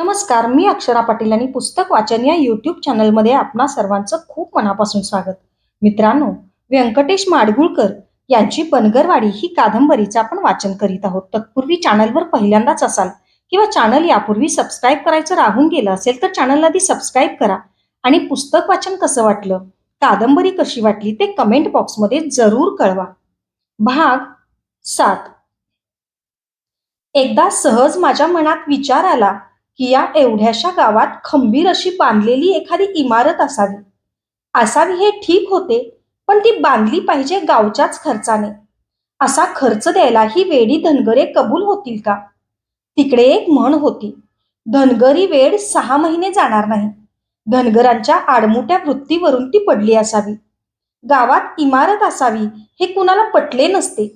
नमस्कार, मी अक्षरा पाटील आणि पुस्तक वाचन या यूट्यूब चॅनलमध्ये आपणा सर्वांचं खूप मनापासून स्वागत. मित्रांनो, व्यंकटेश माडगुळकर यांची बनगरवाडी ही कादंबरीचं आपण वाचन करीत आहोत. तत्पूर्वी चॅनलवर पहिल्यांदाच असाल किंवा चॅनल यापूर्वी सबस्क्राईब करायचं राहून गेलं असेल तर चॅनलला आधी सबस्क्राईब करा आणि पुस्तक वाचन कसं वाटलं, कादंबरी कशी वाटली ते कमेंट बॉक्समध्ये जरूर कळवा. भाग 7. एकदा सहज माझ्या मनात विचार आला की या एवढ्याशा गावात खंबीर अशी बांधलेली एखादी इमारत असावी. असावी हे ठीक होते, पण ती बांधली पाहिजे गावच्याच खर्चाने. असा खर्च द्यायला ही वेडी धनगरे कबूल होतील का? तिकडे एक म्हण होती, धनगरी वेड 6 महिने जाणार नाही. धनगरांच्या आडमुट्या वृत्तीवरून ती पडली असावी. गावात इमारत असावी हे कुणाला पटले नसते.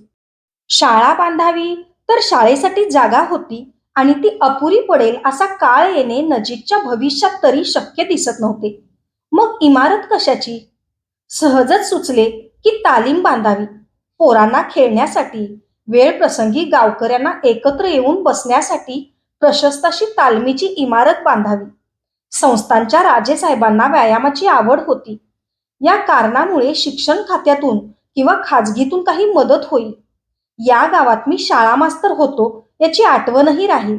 शाळा बांधावी तर शाळेसाठी जागा होती आणि ती अपुरी पडेल असा काळ येणे नजीकच्या भविष्यात तरी शक्य दिसत नव्हते. मग इमारत कशाची? सहजच सुचले की तालीम बांधावी. पोरांना खेळण्यासाठी, वेळ प्रसंगी गावकऱ्यांना एकत्र येऊन बसण्यासाठी प्रशस्त अशी तालमीची इमारत बांधावी. संस्थांच्या राजेसाहेबांना व्यायामाची आवड होती. या कारणामुळे शिक्षण खात्यातून किंवा खाजगीतून काही मदत होईल. या गावात मी शाळा मास्तर होतो याची आठवणही राहील.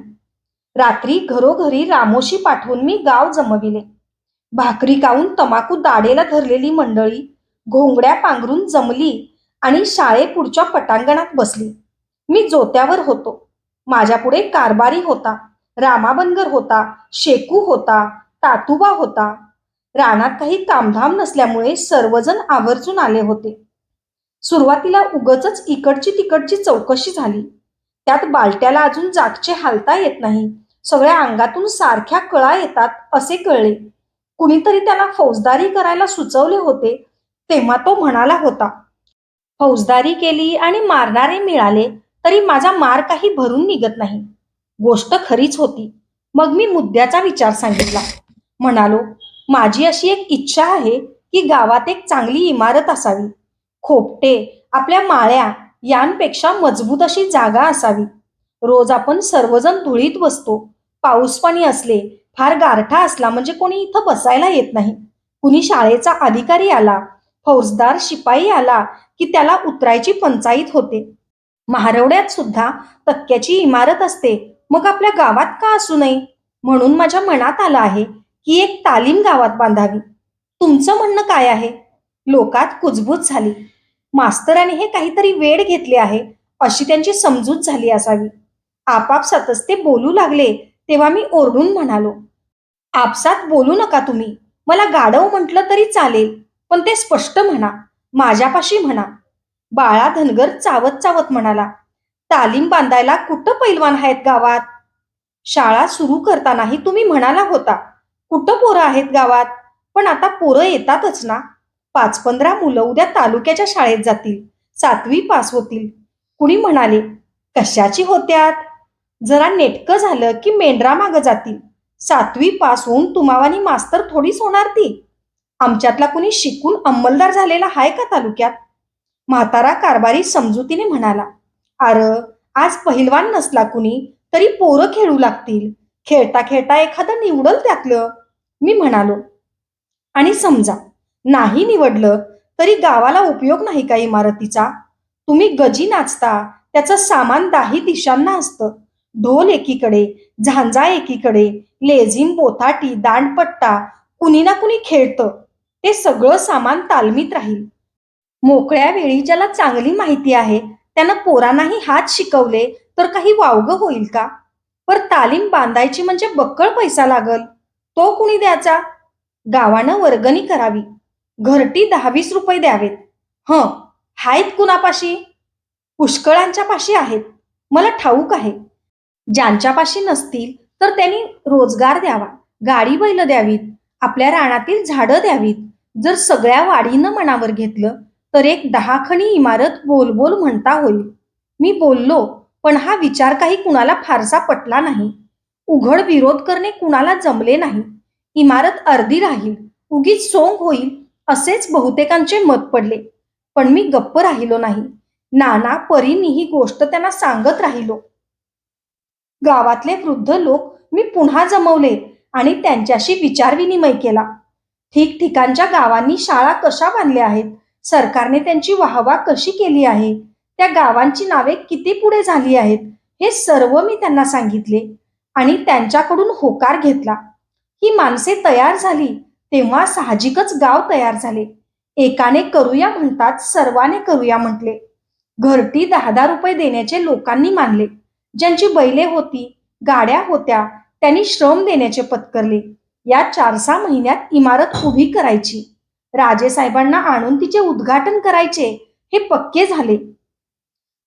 रात्री घरोघरी रामोशी पाठवून मी गाव जमविले. भाकरी खाऊन तमाकू दाढेला धरलेली मंडळी घोंगड्या पांघरून जमली आणि शाळेपुढच्या पटांगणात बसली. मी जोत्यावर होतो. माझ्यापुढे कारभारी होता, रामाबनगर होता, शेकू होता, तातुबा होता. रानात काही कामधाम नसल्यामुळे सर्वजण आवर्जून आले होते. सुरुवातीला उगचच इकडची तिकडची चौकशी झाली. त्यात बालट्याला अजून जागचे हालता येत नाही, सगळ्या अंगातून सारख्या कळा येतात असे कळले. कुणीतरी त्याला फौजदारी करायला सुचवले होते तेव्हा तो म्हणाला होता, फौजदारी केली आणि मारणारे मिळाले तरी माझा मार काही भरून निघत नाही. गोष्ट खरीच होती. मग मी मुद्द्याचा विचार सांगितला. म्हणालो, माझी अशी एक इच्छा आहे की गावात एक चांगली इमारत असावी. खोपटे, आपल्या माळ्या यांपेक्षा मजबूत अशी जागा असावी. रोज आपण सर्वजण धुळीत बसतो. पाऊस पाणी असले, फार गारठा असला म्हणजे कोणी इथं बसायला येत नाही. कुणी शाळेचा अधिकारी आला, फौजदार शिपाई आला की त्याला उतरायची पंचाईत होते. महारवड्यात सुद्धा तक्क्याची इमारत असते. मग आपल्या गावात का असू नये? म्हणून माझ्या मनात आलं आहे की एक तालीम गावात बांधावी. तुमचं म्हणणं काय आहे? लोकात कुजबूज झाली. मास्तराने हे काहीतरी वेड घेतले आहे अशी त्यांची समजूत झाली असावी. आपापसातच ते बोलू लागले तेव्हा मी ओरडून म्हणालो, आपसात बोलू नका तुम्ही. मला गाढव म्हटलं तरी चालेल, पण ते स्पष्ट म्हणा, माझ्यापाशी म्हणा. बाळा धनगर चावत चावत म्हणाला, तालीम बांधायला कुठं पैलवान आहेत गावात? शाळा सुरू करतानाही तुम्ही म्हणाला होता, कुठं पोरं आहेत गावात? पण आता पोरं येतातच ना. 5-15 मुलं उद्या तालुक्याच्या शाळेत जातील, 7वी पास होतील. कुणी म्हणाले, कशाची होत्यात? जरा नेटकं झालं की मेंढरा मागं जातील. 7वी पास होऊन तुम्हावानी मास्तर थोडीच होणार ती. आमच्यातला कुणी शिकून अंमलदार झालेला आहे का तालुक्यात? म्हातारा कारभारी समजुतीने म्हणाला, अर आज पहिलवान नसला कुणी तरी पोरं खेळू लागतील. खेळता खेळता एखादं निवडल त्यातलं. मी म्हणालो, आणि समजा नाही निवडलं तरी गावाला उपयोग नाही का इमारतीचा? तुम्ही गजी नाचता, त्याचं सामान 10 दिशांना असतं. ढोल एकीकडे, झांजा एकीकडे, लेझिम, बोथाटी, दांडपट्टा, कुणी ना कुणी खेळतं. ते सगळं सामान तालमीत राहील. मोकळ्या वेळी ज्याला चांगली माहिती आहे त्यानं पोरांनाही हात शिकवले तर काही वावगं होईल का? पर तालीम बांधायची म्हणजे बक्कळ पैसा लागल. तो कुणी द्यायचा? गावानं वर्गणी करावी. घरटी 10-20 रुपये द्यावेत. हायत कुणापाशी? पुष्कळांच्या पाशी आहेत. मला ठाऊक आहे. ज्यांच्यापाशी नसतील तर त्यांनी रोजगार द्यावा, गाडी बैल द्यावीत, आपल्या रानातील झाडं द्यावीत. जर सगळ्या वाडीनं मनावर घेतलं तर एक 10 खणी इमारत बोल बोल म्हणता होईल. मी बोललो, पण हा विचार काही कुणाला फारसा पटला नाही. उघड विरोध करणे कुणाला जमले नाही. इमारत अर्धी राहील, उगीच सोंग होईल असेच बहुतेकांचे मत पडले. पण मी गप्प राहिलो नाही. नाना परीने ही गोष्ट त्यांना सांगत राहिलो. गावातले वृद्ध लोक मी पुन्हा जमवले आणि त्यांच्याशी विचारविनिमय केला. ठिकठिकाणच्या गावांनी शाळा कशा बांधल्या आहेत, सरकारने त्यांची वाहवा कशी केली आहे, त्या गावांची नावे किती पुढे झाली आहेत, हे सर्व मी त्यांना सांगितले आणि त्यांच्याकडून होकार घेतला. ही माणसे तयार झाली तेव्हा साहजिकच गाव तयार झाले. एकाने करूया म्हणतात सर्वाने करूया म्हटले. घरटी 10-10 रुपये देण्याचे लोकांनी मानले. ज्यांची बैले होती, गाड्या होत्या, त्यांनी श्रम देण्याचे पत्करले. या 4-6 महिन्यात इमारत उभी करायची. राजेसाहेबांना आणून तिचे उद्घाटन करायचे हे पक्के झाले.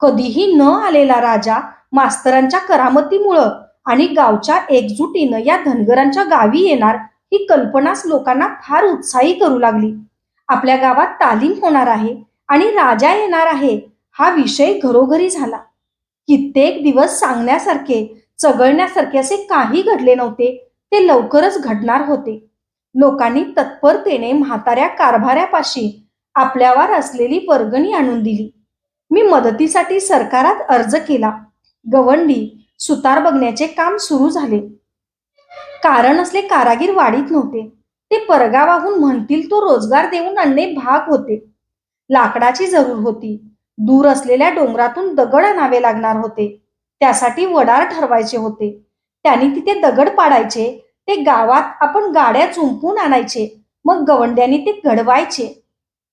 कधीही न आलेला राजा मास्तरांच्या करामतीमुळं आणि गावच्या एकजुटीनं या धनगरांच्या गावी येणार ही कल्पनाच लोकांना फार उत्साही करू लागली. आपल्या गावात तालीम होणार आहे आणि राजा येणार आहे हा विषय घरोघरी झाला. कित्येक दिवस सांगण्यासारखे, चघळण्यासारखे असे काही घडले नव्हते, ते लवकरच घडणार होते. लोकांनी तत्परतेने म्हाताऱ्या कारभाऱ्यापाशी आपल्यावर असलेली वर्गणी आणून दिली. मी मदतीसाठी सरकारात अर्ज केला. गवंडी, सुतार बघण्याचे काम सुरू झाले. कारण असले कारागीर वाढीत नव्हते. ते परगावाहून म्हणतील तो रोजगार देऊन आणणे भाग होते. लाकडाची जरूर होती. दूर असलेल्या डोंगरातून दगड आणावे लागणार होते. त्यासाठी वडार ठरवायचे होते. त्यांनी तिथे दगड पाडायचे. ते गावात आपण गाड्या जुंपून आणायचे. मग गवंड्यांनी ते घडवायचे.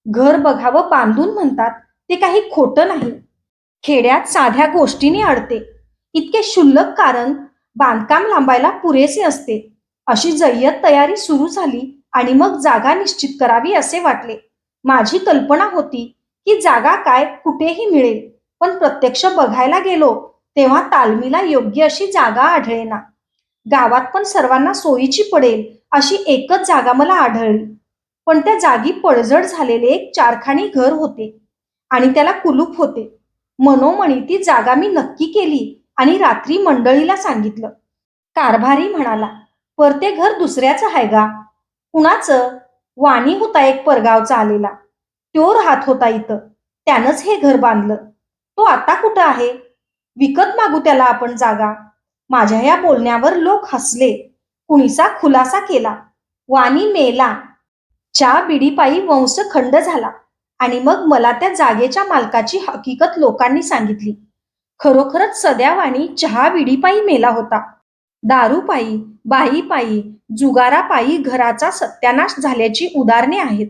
घर बघावं बांधून म्हणतात, ते काही खोटं नाही. खेड्यात साध्या गोष्टीने अडते. इतके क्षुल्लक कारण बांधकाम लांबायला पुरेसे असते. अशी जय्यत तयारी सुरू झाली आणि मग जागा निश्चित करावी असे वाटले. माझी कल्पना होती की जागा काय कुठेही मिळेल, पण प्रत्यक्ष बघायला गेलो तेव्हा तालमीला योग्य अशी जागा आढळेना. गावात पण सर्वांना सोयीची पडेल अशी एकच जागा मला आढळली. पण त्या जागी पडझड झालेले एक 4खाणी घर होते आणि त्याला कुलूप होते. मनोमनी ती जागा मी नक्की केली आणि रात्री मंडळीला सांगितलं. कारभारी म्हणाला, परते घर दुसऱ्याचं आहे गा. कुणाचं? वाणी होता एक परगावचा आलेला. तो राहत होता इथं. त्यानंच हे घर बांधलं. तो आता कुठं आहे? विकत मागू त्याला आपण जागा. माझ्या या बोलण्यावर लोक हसले. कुणीसा खुलासा केला. वाणी मेला. च्या बिडीपायी वंश खंड झाला आणि मग मला त्या जागेच्या मालकाची हकीकत लोकांनी सांगितली. खरोखरच सध्यावाणी चहा विडीपायी मेला होता. दारूपायी, बाईपायी, जुगारापायी घराचा सत्यानाश झाल्याची उदाहरणे आहेत.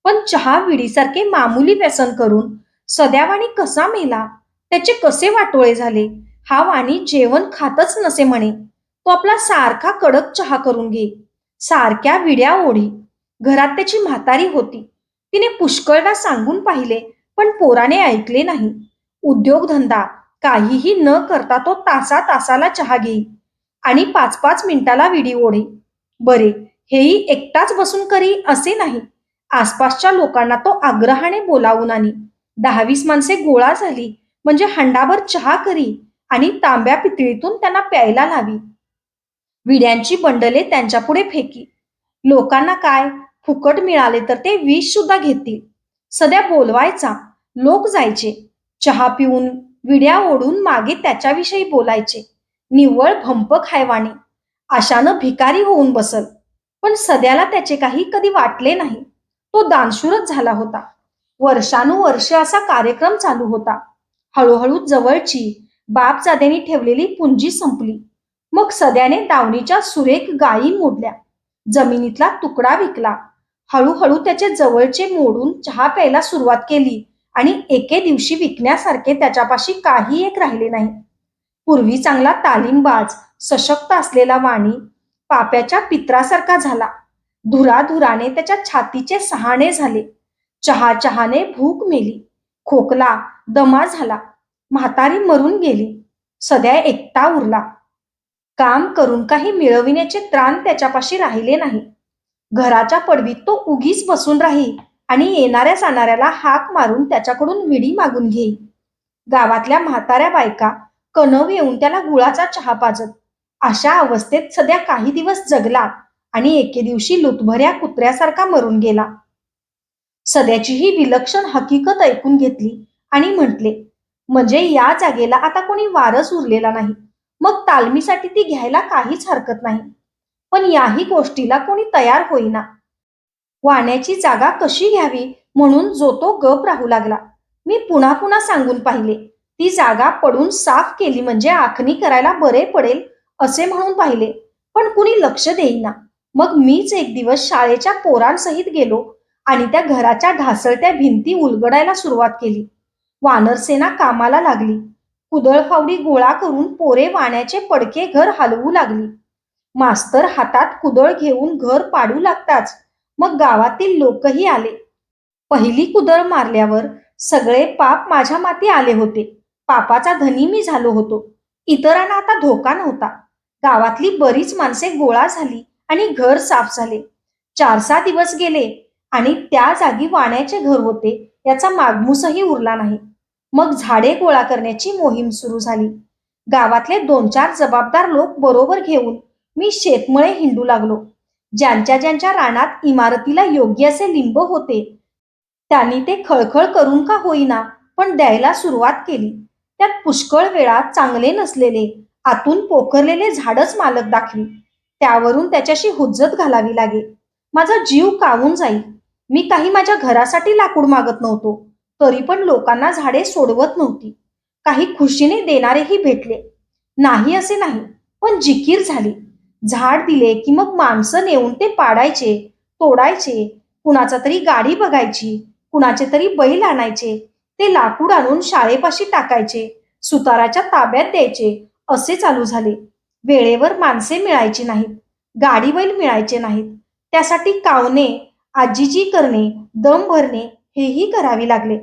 पण चहा विडीसारखे मामूली व्यसन करून सध्यावाणी कसा मेला, त्याचे कसे वाटोळे झाले? हा वाणी जेवण खातच नसे म्हणे. तो आपला सारखा कडक चहा करून घे. सारख्या विड्या ओढी. घरात त्याची म्हातारी होती. तिने पुष्कळदा सांगून पाहिले, पण पोराने ऐकले नाही. उद्योगधंदा काहीही न करता तो तासा तासाला चहा घेई आणि 5-5 मिनिटाला विडी ओढे. बरे, हेही एकटाच बसून करी असे नाही. आसपासच्या लोकांना तो आग्रहाने बोलावून आणि 10-20 माणसे गोळा झाली म्हणजे हंडाभर चहा करी आणि तांब्या पितळीतून त्यांना प्यायला लावी. विड्यांची बंडले त्यांच्यापुढे फेकी. लोकांना काय, फुकट मिळाले तर ते विष सुद्धा घेतील. सध्या बोलवायचा. लोक जायचे. चहा पिऊन विड्या ओढून मागे त्याच्याविषयी बोलायचे. निव्वळ भंप खायवाणी. अशानं भिकारी होऊन बसल. पण सध्याला त्याचे काही कधी वाटले नाही. तो दानशूरच झाला होता. वर्षानुवर्ष असा कार्यक्रम चालू होता. हळूहळू जवळची बापजाद्यांनी ठेवलेली पुंजी संपली. मग सध्याने दावणीच्या सुरेख गायी मोडल्या. जमिनीतला तुकडा विकला. हळूहळू त्याचे जवळचे मोडून चहा प्यायला सुरुवात केली आणि एके दिवशी विकण्यासारखे त्याच्यापाशी काही एक राहिले नाही. पूर्वी चांगला तालीमबाज, सशक्त असलेला वाणी पाप्याच्या पित्रासारखा झाला. धुराधुराने त्याच्या छातीचे सहाणे झाले. चहाने भूक मेली. खोकला, दमा झाला. म्हातारी मरून गेली. सध्या एकटा उरला. काम करून काही मिळविण्याचे त्राण त्याच्यापाशी राहिले नाही. घराच्या पडवीत तो उगीच बसून राही आणि येणाऱ्या जाणाऱ्याला हाक मारून त्याच्याकडून विडी मागून घेई. गावातल्या म्हाताऱ्या बायका कणव येऊन त्याला गुळाचा चहा पाजत. अशा अवस्थेत सध्या काही दिवस जगला आणि एके दिवशी लुटभऱ्या कुत्र्यासारखा मरून गेला. सध्याची ही विलक्षण हकीकत ऐकून घेतली आणि म्हटले, म्हणजे या जागेला आता कोणी वारस उरलेला नाही. मग तालमीसाठी ती घ्यायला काहीच हरकत नाही. पण याही गोष्टीला कोणी तयार होईना. वाण्याची जागा कशी घ्यावी म्हणून जो तो गप राहू लागला. मी पुन्हा पुन्हा सांगून पाहिले, ती जागा पडून साफ केली म्हणजे आखणी करायला बरे पडेल असे म्हणून पाहिले, पण कुणी लक्ष देईना. मग मीच एक दिवस शाळेच्या पोरांसहित गेलो आणि त्या घराच्या ढासळत्या भिंती उलगडायला सुरुवात केली. वानरसेना कामाला लागली. कुदळफावडी गोळा करून पोरे वाण्याचे पडके घर हलवू लागली. मास्तर हातात कुदळ घेऊन घर पाडू लागताच मग गावातील लोकही आले. पहिली कुदळ मारल्यावर सगळे पाप माझ्या माथी आले होते. पापाचा धनी मी झालो होतो. इतरांना आता धोका नव्हता. गावातली बरीच माणसे गोळा झाली आणि घर साफ झाले. 4-6 दिवस गेले आणि त्या जागी वाण्याचे घर होते याचा मागमूसही उरला नाही. मग झाडे गोळा करण्याची मोहीम सुरू झाली. गावातले 2-4 जबाबदार लोक बरोबर घेऊन मी शेतमळे हिंडू लागलो. ज्यांच्या ज्यांच्या रानात इमारतीला योग्य असे लिंब होते त्यांनी ते खळखळ करून का होईना पण द्यायला सुरुवात केली. त्यात पुष्कळ वेळा चांगले नसलेले आतून पोखरलेले झाडच मालक दाखवी. त्यावरून त्याच्याशी हुज्जत घालावी लागे. माझा जीव कावून जाईल. मी काही माझ्या घरासाठी लाकूड मागत नव्हतो, तरी पण लोकांना झाडे सोडवत नव्हती. काही खुशीने देणारेही भेटले. नाही असे नाही, पण जिकीर झाली. झाड दिले की मग माणसं नेऊन ते पाडायचे, तोडायचे, कुणाचा तरी गाडी बघायची, कुणाचे तरी बैल आणायचे, ते लाकूड आणून शाळेपाशी टाकायचे, सुताराच्या ताब्यात द्यायचे, असे चालू झाले. वेळेवर माणसे मिळायची नाहीत, गाडी बैल मिळायचे नाहीत. त्यासाठी कावणे, आजीजी करणे, दम भरणे हेही करावे लागले.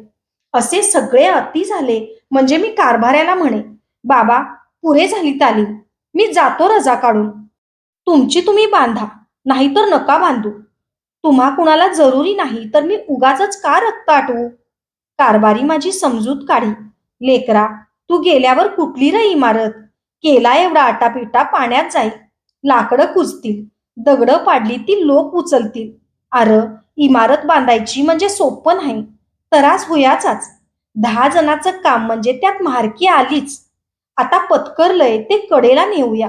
असे सगळे अति झाले म्हणजे मी कारभाऱ्याला म्हणे, बाबा, पुरे झाली तालीम, मी जातो रजा काढून. तुमची तुम्ही बांधा, नाहीतर नका बांधू. तुम्हा कुणाला जरुरी नाही तर मी उगाचच का रक्त आटवू. कारभारी माझी समजूत काढी. लेकरा, तू गेल्यावर कुठली र इमारत. केला एवढा आटापिटा पाण्यात जाईल. लाकडं कुजतील, दगडं पाडली ती लोक उचलतील. अर, इमारत बांधायची म्हणजे सोपं नाही. त्रास होयाचाच. 10 जणांचं काम म्हणजे त्यात म्हारकी आलीच. आता पत्करलंय ते कडेला नेऊया.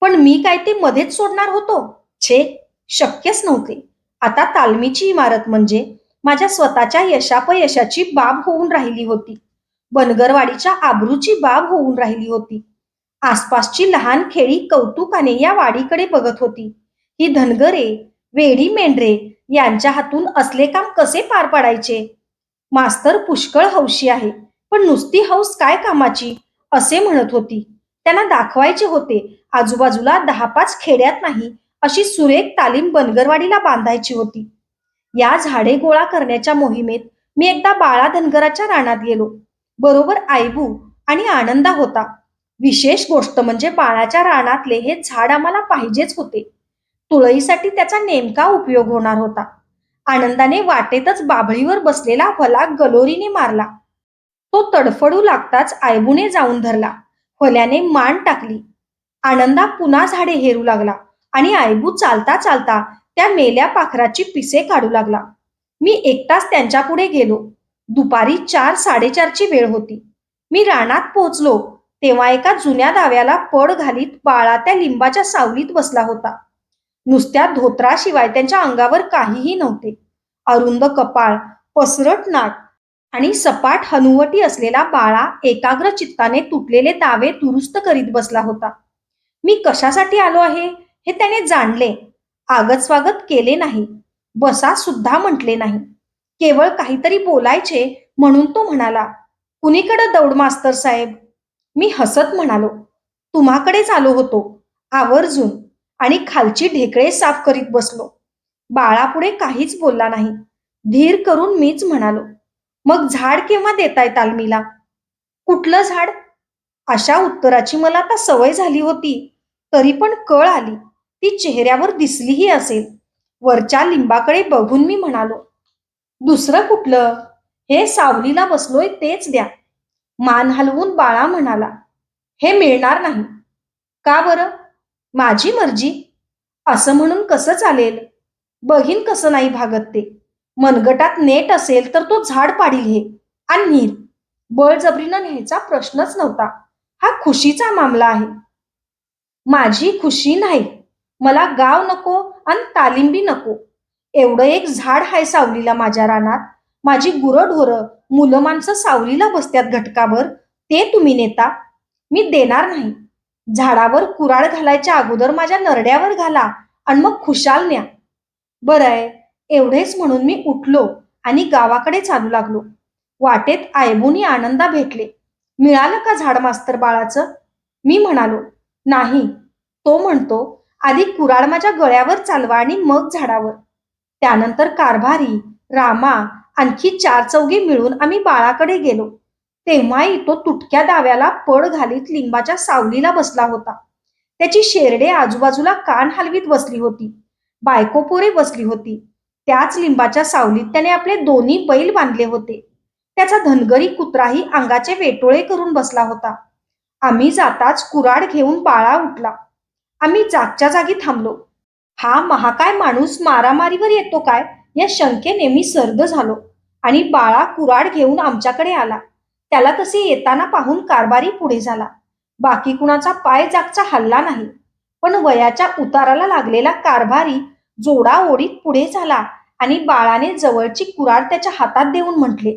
पण मी काय ते मध्येच सोडणार होतो? छे, शक्यच नव्हते. आता तालमीची इमारत म्हणजे माझ्या स्वतःच्या यशापयशाची बाब होऊन राहिली होती. बनगरवाडीच्या आबरूची बाब होऊन राहिली होती. आसपासची लहान खेडी कौतुकाने या वाडीकडे बघत होती. ही धनगरे, वेडी मेंढरे यांच्या हातून असले काम कसे पार पाडायचे? मास्तर पुष्कळ हौशी आहे, पण नुसती हौस काय कामाची, असे म्हणत होती. त्यांना दाखवायचे होते आजूबाजूला 10-5 खेड्यात नाही अशी सुरेख तालीम बनगरवाडीला बांधायची होती. या झाडे गोळा करण्याच्या मोहिमेत मी एकदा बाळा धनगराच्या रानात गेलो. बरोबर आयबू आणि आनंदा होता. विशेष गोष्ट म्हणजे बाळाच्या रानातले हे झाड आम्हाला पाहिजेच होते. तुळईसाठी त्याचा नेमका उपयोग होणार होता. आनंदाने वाटेतच बाभळीवर बसलेला फला गलोरीने मारला. तो तडफडू लागताच आयबूने जाऊन धरला. फल्याने मान टाकली. आनंदा पुन्हा झाडे हेरू लागला आणि आयबू चालता चालता त्या मेल्या पाखराची पिसे काढू लागला. मी एकटाच त्यांच्या पुढे गेलो. दुपारी 4-4:30ची वेळ होती. मी रानात पोहोचलो तेव्हा एका जुन्या दाव्याला पड घालीत बाळा त्या लिंबाच्या सावलीत बसला होता. नुसत्या धोत्राशिवाय त्यांच्या अंगावर काहीही नव्हते. अरुंद कपाळ, पसरट नाक आणि सपाट हनुवटी असलेला बाळा एकाग्र चित्ताने तुटलेले दावे दुरुस्त करीत बसला होता. मी कशासाठी आलो आहे हे त्याने जाणले. आगत स्वागत केले नाही, बसा सुद्धा म्हटले नाही. केवळ काहीतरी बोलायचे म्हणून तो म्हणाला, कुणीकडे दौड मास्तर साहेब? मी हसत म्हणालो, तुम्हाकडेच आलो होतो, आवर्जून. आणि खालची ढेकळे साफ करीत बसलो. बाळापुढे काहीच बोलला नाही. धीर करून मीच म्हणालो, मग झाड केव्हा देताय तालमीला? कुठलं झाड? अशा उत्तराची मला आता सवय झाली होती, तरी पण कळ आली. ती चेहऱ्यावर दिसलीही असेल. वरच्या लिंबाकडे बघून मी म्हणालो, दुसरं कुठलं? हे सावलीला बसलोय तेच द्या. मान हलवून बाळा म्हणाला, हे मिळणार नाही. का बरं? माझी मर्जी. असं म्हणून कसं चालेल? बघीन कसं नाही भागत ते. मनगटात नेट असेल तर तो झाड पाडील हे आणि नीर. बळजबरीनं न्यायचा प्रश्नच नव्हता. हा खुशीचा मामला आहे. माझी खुशी नाही. मला गाव नको आणि तालीम नको. एवढं एक झाड आहे सावलीला माझ्या रानात. माझी गुरंढोरं, मुलं माणसं सावलीला बसत्यात घटकाभर. ते तुम्ही नेता? मी देणार नाही. झाडावर कुऱ्हाड घालायच्या अगोदर माझ्या नरड्यावर घाला आणि मग खुशाल न्या. बरं आहे. एवढेच म्हणून मी उठलो आणि गावाकडे चालू लागलो. वाटेत आयबुनी आनंदा भेटले. मिळालं का झाड मास्तर बाळाचं? मी म्हणालो, नाही. तो म्हणतो, आधी कुऱ्हाड माझ्या गळ्यावर चालवा आणि मग झाडावर. त्यानंतर कारभारी, रामा, आणखी 4 चौघे मिळून आम्ही बाळाकडे गेलो. तेव्हाही तो तुटक्या दाव्याला पड घालीत लिंबाच्या सावलीला बसला होता. त्याची शेरडे आजूबाजूला कान हलवीत बसली होती. बायको पोरे बसली होती. त्याच लिंबाच्या सावलीत त्याने आपले दोन्ही बैल बांधले होते. त्याचा धनगरी कुत्राही अंगाचे वेटोळे करून बसला होता. आम्ही जाताच कुऱ्हाड घेऊन बाळा उठला. आम्ही जागच्या जागी थांबलो. हा महाकाय माणूस मारामारीवर येतो काय या शंकेने मी सर्द झालो आणि बाळा कुऱ्हाड घेऊन आमच्याकडे आला. त्याला तसे येताना पाहून कारभारी पुढे झाला. बाकी कुणाचा पाय जागचा हल्ला नाही. पण वयाच्या उताराला लागलेला कारभारी जोडाओढीत पुढे झाला आणि बाळाने जवळची कुऱ्हाड त्याच्या हातात देऊन म्हटले,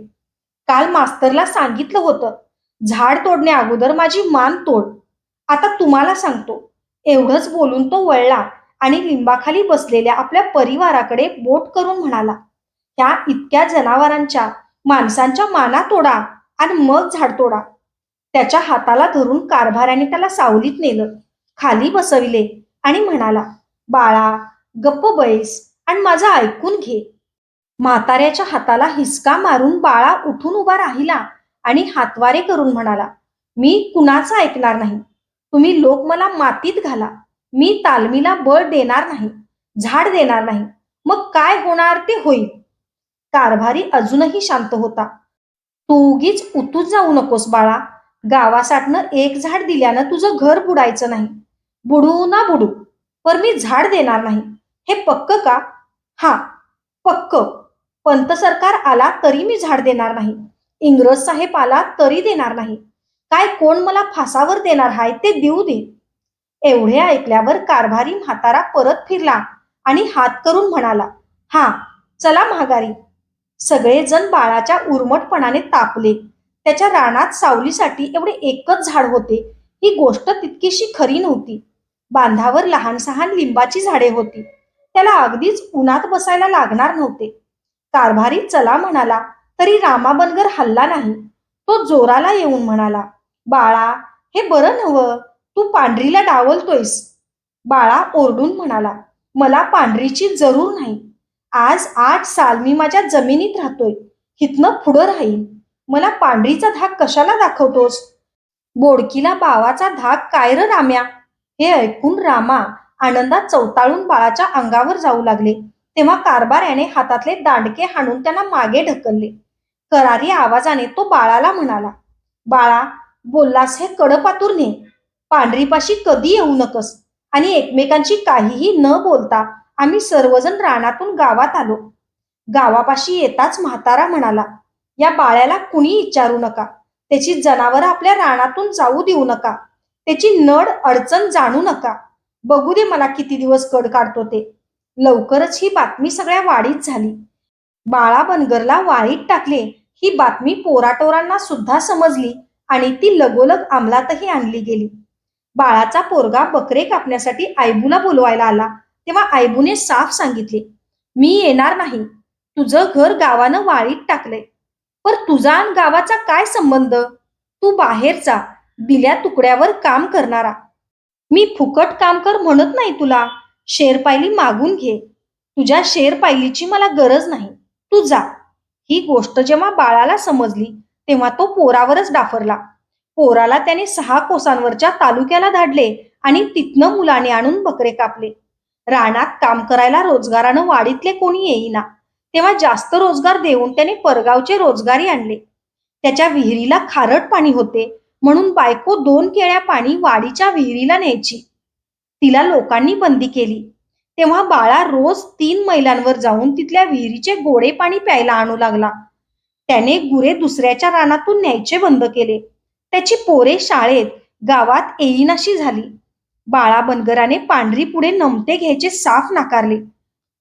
काल मास्तरला सांगितलं होतं, झाड तोडण्या अगोदर माझी मान तोड. आता तुम्हाला सांगतो. एवढंच बोलून तो वळला आणि लिंबाखाली बसलेल्या आपल्या परिवाराकडे बोट करून म्हणाला, ह्या इतक्या जनावरांच्या, माणसांच्या माना तोडा आणि मग झाड तोडा. त्याच्या हाताला धरून कारभाऱ्याने त्याला सावलीत नेलं, खाली बसविले आणि म्हणाला, बाळा, गप्प बैस आणि माझं ऐकून घे. म्हाताऱ्याच्या हाताला हिसका मारून बाळा उठून उभा राहिला आणि हातवारे करून म्हणाला, मी कुणाचं ऐकणार नाही. तुम्ही लोक मला मातीत घाला. मी तालमीला बळ देणार नाही, झाड देणार नाही. मग काय होणार ते होईल. कारभारी अजूनही शांत होता. तू उगीच उतूच जाऊ नकोस बाळा. गावासाठनं एक झाड दिल्यानं तुझं घर बुडायचं नाही. बुडू ना बुडू, पर मी झाड देणार नाही. हे पक्क का? हा, पक्क. पंत सरकार आला तरी मी झाड देणार नाही. इंग्रज साहेब आला तरी देणार नाही. काय कोण मला फासावर देणार हाय ते देऊ दे. एवढे ऐकल्यावर कारभारी म्हातारा परत फिरला आणि हात करून म्हणाला, हा, चला महागारी. सगळेजण बाळाच्या उर्मटपणाने तापले. त्याच्या रानात सावलीसाठी एवढे एकच झाड होते ही गोष्ट तितकीशी खरी नव्हती. बांधावर लहान सहान लिंबाची झाडे होती. त्याला अगदीच उन्हात बसायला लागणार नव्हते. कारभारी चला म्हणाला तरी रामा बनगर हल्ला नाही. तो जोराला येऊन म्हणाला, बाळा, हे बरं नव्ह, तू पांढरीला डावलतोयस. बाळा ओरडून म्हणाला, मला पांढरीची जरूर नाही. आज 8 साल मी माझ्या जमिनीत राहतोय. हितनं पुढं राहील. मला पांढरीचा धाक कशाला दाखवतोस? बोडकीला बावाचा धाक काय र राम्या? हे ऐकून रामा आनंदात चवताळून बाळाच्या अंगावर जाऊ लागले. तेव्हा कारभाऱ्याने हातातले दांडके हाणून त्यांना मागे ढकलले. करारी आवाजाने तो बाळाला म्हणाला, बाळा, बोललास हे कडपातूर ने. पांढरीपाशी कधी येऊ नकस. आणि एकमेकांची काहीही न बोलता आम्ही सर्वजण रानातून गावात आलो. गावापाशी येताच म्हातारा म्हणाला, या बाळ्याला कुणी विचारू नका. त्याची जनावरं आपल्या रानातून जाऊ देऊ नका. त्याची नड अडचण जाणू नका. बघू दे मला किती दिवस कड काढतो ते. लवकरच ही बातमी सगळ्या वाडीत झाली. बाळा बनगरला वाळीत टाकले ही बातमी पोराटोरांना सुद्धा समजली आणि ती लगोलग अंमलातही आणली गेली. बाळाचा पोरगा बकरे कापण्यासाठी आयबूला बोलवायला आला तेव्हा आयबूने साफ सांगितले, मी येणार नाही. तुझं घर गावानं वाळीत टाकलंय. पर तुझा आणि गावाचा काय संबंध? तू बाहेरचा, दिल्या तुकड्यावर काम करणारा. मी फुकट काम कर म्हणत नाही तुला. शेरपायली मागून घे. तुझ्या शेरपायलीची मला गरज नाही. तू जा. ही गोष्ट जेव्हा बाळाला समजली तेव्हा तो पोरावरच डाफरला. पोराला त्याने 6 कोसांवरच्या तालुक्याला धाडले आणि तिथनं मुलाने आणून बकरे कापले. रानात काम करायला रोजगारानं वाडीतले कोणी येईना तेव्हा जास्त रोजगार देऊन त्याने परगावचे रोजगारी आणले. त्याच्या विहिरीला खारट पाणी होते म्हणून बायको 2 केळ्या पाणी वाडीच्या विहिरीला न्यायची. तिला लोकांनी बंदी केली. तेव्हा बाळा रोज 3 मैलांवर जाऊन तिथल्या विहिरीचे गोडे पाणी प्यायला आणू लागला. त्याने गुरे दुसऱ्याच्या रानातून न्यायचे बंद केले. त्याची पोरे शाळेत, गावात येईनाशी झाली. बाळा बनगराने पांढरी पुढे नमते घ्यायचे साफ नाकारले.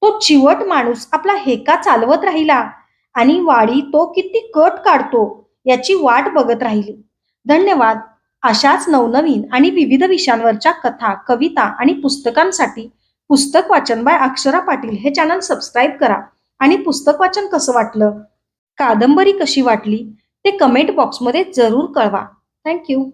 तो चिवट माणूस आपला हेका चालवत राहिला आणि वाडी तो किती कट काढतो याची वाट बघत राहिली. धन्यवाद. अशाच नवनवीन आणि विविध विषयांवरच्या कथा, कविता आणि पुस्तकांसाठी पुस्तक वाचन बाय अक्षरा पाटील हे चॅनल सबस्क्राईब करा. आणि पुस्तक वाचन कसं वाटलं, कादंबरी कशी वाटली ते कमेंट बॉक्समध्ये जरूर कळवा. थँक्यू.